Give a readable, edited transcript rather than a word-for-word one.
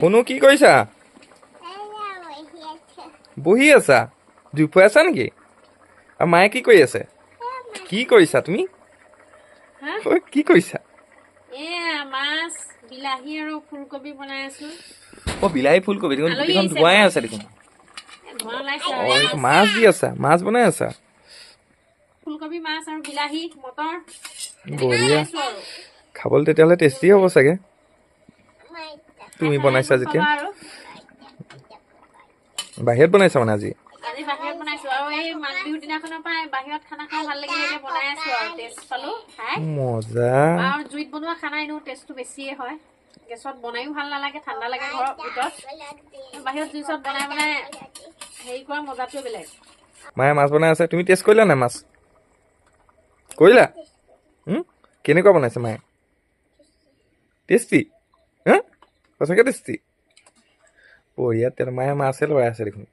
মুনু কি কৰিছা? বহি আছা? জুই আছা নেকি? আৰু মায়ে কি কৰি আছে? কি কৰিছা তুমি? হা? ঐ, কি কৰিছা? এয়া মাছ, বিলাহী আৰু ফুলকবি বনাই আছো। অ বিলাহী ফুলকবি দেখোন আলহী গোটেইখন আহিছে ধোৱাই ঘৰত। আছে দেখোন। ধোঁৱা ওলাইছে অ আৰু এইটো মাছ দি আছা, মাছ বনাই আছা? ফুলকবি, মাছ আৰু বিলাহী, মটৰ এনেকে বঢ়িয়া, বনাইছো আৰু। খাবলৈ তেতিয়াহ'লে টেষ্টি হ'ব চাগে খাই তুমি চাই বনাইছা গম যেতিয়া। পাবা আৰু। বাহিৰত বনাইছা মানে আজি? আজি বাহিৰত বনাইছো আৰু এই মাঘ বিহুৰ দিনাখনৰ পৰা বাহিৰত খানা খাই ভাল লাগিলে এতিয়া বনাই আছো আৰু টেষ্ট পালো খাই। মজা। আৰু জুইত বনোৱা খানা এনেও টেষ্টটো বেছিয়ে হয়। গেছত বনাইও ভাল নালাগে, ঠাণ্ডা লাগে ঘৰৰ ভিতৰত। বাহিৰত জুই চত বনাই বনাই হেৰি কৰা মজাটোৱে বেলেগ। মায়ে মাছ বনাই আছে, তুমি টেষ্ট কৰিলা নাই মাছ? কৰিলা? কেনেকুৱা বনাইছে মায়ে? টেষ্টি? হা সঁচাকে টেষ্টি? বঢ়িয়া, তেল মায়ে মাছে লৰাই আছে দেখোন।